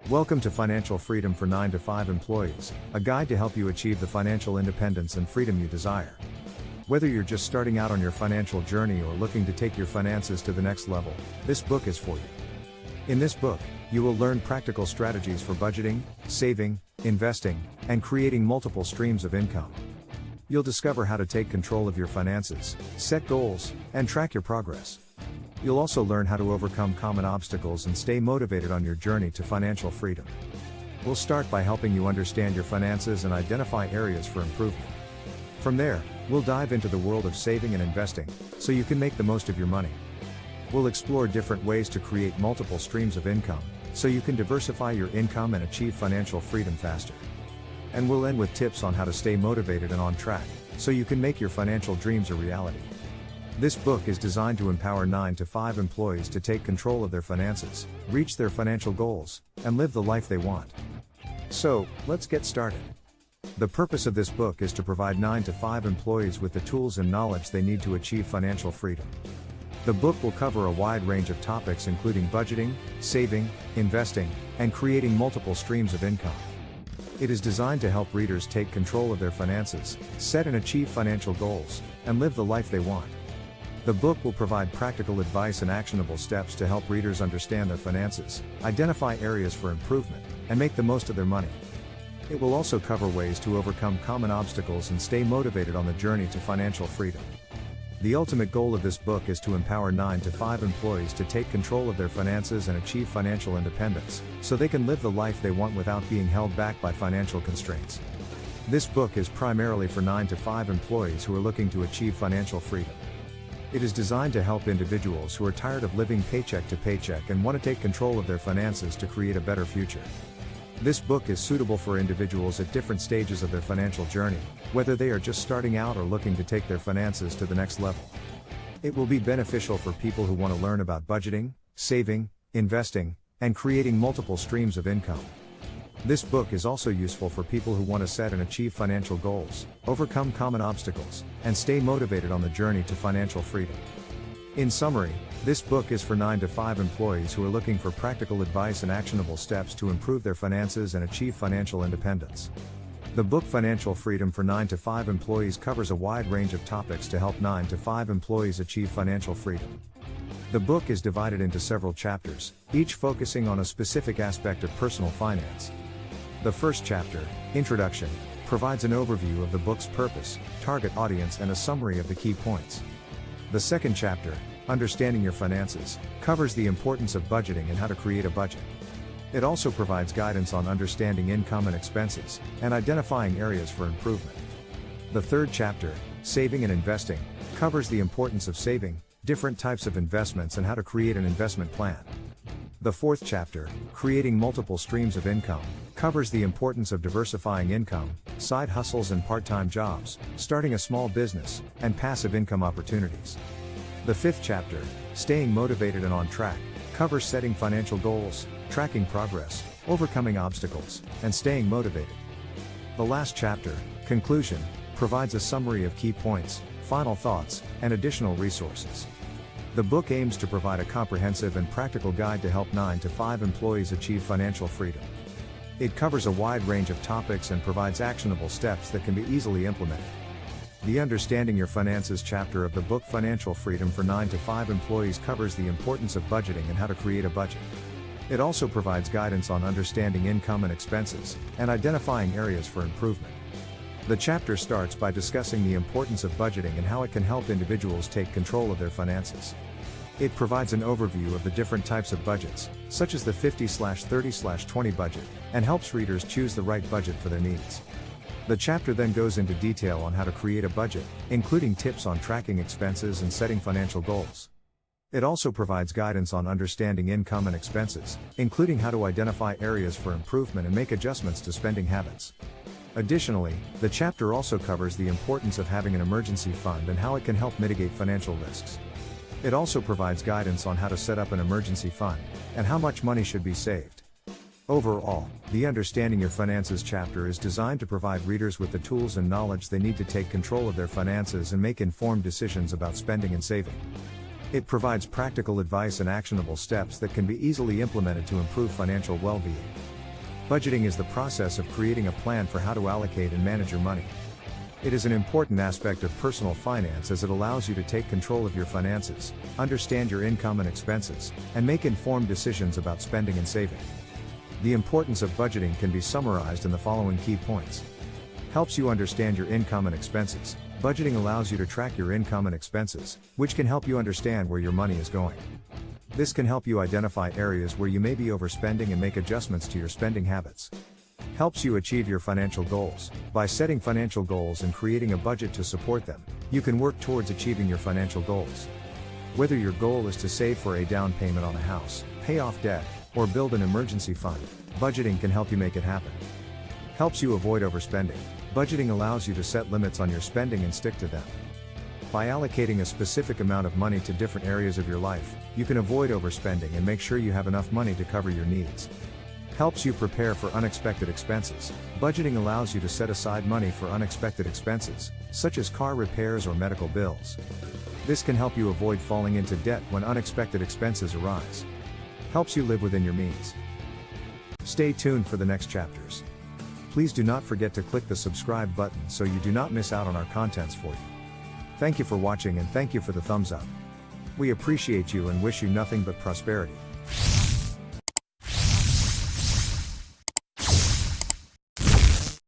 Welcome to Financial Freedom for 9 to 5 Employees, a guide to help you achieve the financial independence and freedom you desire. Whether you're just starting out on your financial journey or looking to take your finances to the next level, this book is for you. In this book, you will learn practical strategies for budgeting, saving, investing, and creating multiple streams of income. You'll discover how to take control of your finances, set goals, and track your progress. You'll also learn how to overcome common obstacles and stay motivated on your journey to financial freedom. We'll start by helping you understand your finances and identify areas for improvement. From there, we'll dive into the world of saving and investing, so you can make the most of your money. We'll explore different ways to create multiple streams of income, so you can diversify your income and achieve financial freedom faster. And we'll end with tips on how to stay motivated and on track, so you can make your financial dreams a reality. This book is designed to empower 9 to 5 employees to take control of their finances, reach their financial goals, and live the life they want. So, let's get started. The purpose of this book is to provide 9 to 5 employees with the tools and knowledge they need to achieve financial freedom. The book will cover a wide range of topics including budgeting, saving, investing, and creating multiple streams of income. It is designed to help readers take control of their finances, set and achieve financial goals, and live the life they want. The book will provide practical advice and actionable steps to help readers understand their finances, identify areas for improvement, and make the most of their money. It will also cover ways to overcome common obstacles and stay motivated on the journey to financial freedom. The ultimate goal of this book is to empower 9 to 5 employees to take control of their finances and achieve financial independence, so they can live the life they want without being held back by financial constraints. This book is primarily for 9 to 5 employees who are looking to achieve financial freedom. It is designed to help individuals who are tired of living paycheck to paycheck and want to take control of their finances to create a better future. This book is suitable for individuals at different stages of their financial journey, whether they are just starting out or looking to take their finances to the next level. It will be beneficial for people who want to learn about budgeting, saving, investing, and creating multiple streams of income. This book is also useful for people who want to set and achieve financial goals, overcome common obstacles, and stay motivated on the journey to financial freedom. In summary, this book is for 9 to 5 employees who are looking for practical advice and actionable steps to improve their finances and achieve financial independence. The book Financial Freedom for 9 to 5 Employees covers a wide range of topics to help 9 to 5 employees achieve financial freedom. The book is divided into several chapters, each focusing on a specific aspect of personal finance. The first chapter, Introduction, provides an overview of the book's purpose, target audience, and a summary of the key points. The second chapter, Understanding Your Finances, covers the importance of budgeting and how to create a budget. It also provides guidance on understanding income and expenses, and identifying areas for improvement. The third chapter, Saving and Investing, covers the importance of saving, different types of investments, and how to create an investment plan. The fourth chapter, Creating Multiple Streams of Income, covers the importance of diversifying income, side hustles and part-time jobs, starting a small business, and passive income opportunities. The fifth chapter, Staying Motivated and on Track, covers setting financial goals, tracking progress, overcoming obstacles, and staying motivated. The last chapter, Conclusion, provides a summary of key points, final thoughts, and additional resources. The book aims to provide a comprehensive and practical guide to help 9 to 5 employees achieve financial freedom. It covers a wide range of topics and provides actionable steps that can be easily implemented. The Understanding Your Finances chapter of the book Financial Freedom for 9 to 5 Employees covers the importance of budgeting and how to create a budget. It also provides guidance on understanding income and expenses, and identifying areas for improvement. The chapter starts by discussing the importance of budgeting and how it can help individuals take control of their finances. It provides an overview of the different types of budgets, such as the 50/30/20 budget, and helps readers choose the right budget for their needs. The chapter then goes into detail on how to create a budget, including tips on tracking expenses and setting financial goals. It also provides guidance on understanding income and expenses, including how to identify areas for improvement and make adjustments to spending habits. Additionally, the chapter also covers the importance of having an emergency fund and how it can help mitigate financial risks. It also provides guidance on how to set up an emergency fund, and how much money should be saved. Overall, the Understanding Your Finances chapter is designed to provide readers with the tools and knowledge they need to take control of their finances and make informed decisions about spending and saving. It provides practical advice and actionable steps that can be easily implemented to improve financial well-being. Budgeting is the process of creating a plan for how to allocate and manage your money. It is an important aspect of personal finance as it allows you to take control of your finances, understand your income and expenses, and make informed decisions about spending and saving. The importance of budgeting can be summarized in the following key points. Helps you understand your income and expenses. Budgeting allows you to track your income and expenses, which can help you understand where your money is going. This can help you identify areas where you may be overspending and make adjustments to your spending habits. Helps you achieve your financial goals. By setting financial goals and creating a budget to support them, you can work towards achieving your financial goals. Whether your goal is to save for a down payment on a house, pay off debt, or build an emergency fund, budgeting can help you make it happen. Helps you avoid overspending. Budgeting allows you to set limits on your spending and stick to them. By allocating a specific amount of money to different areas of your life, you can avoid overspending and make sure you have enough money to cover your needs. Helps you prepare for unexpected expenses. Budgeting allows you to set aside money for unexpected expenses, such as car repairs or medical bills. This can help you avoid falling into debt when unexpected expenses arise. Helps you live within your means. Stay tuned for the next chapters. Please do not forget to click the subscribe button so you do not miss out on our contents for you. Thank you for watching and thank you for the thumbs up. We appreciate you and wish you nothing but prosperity.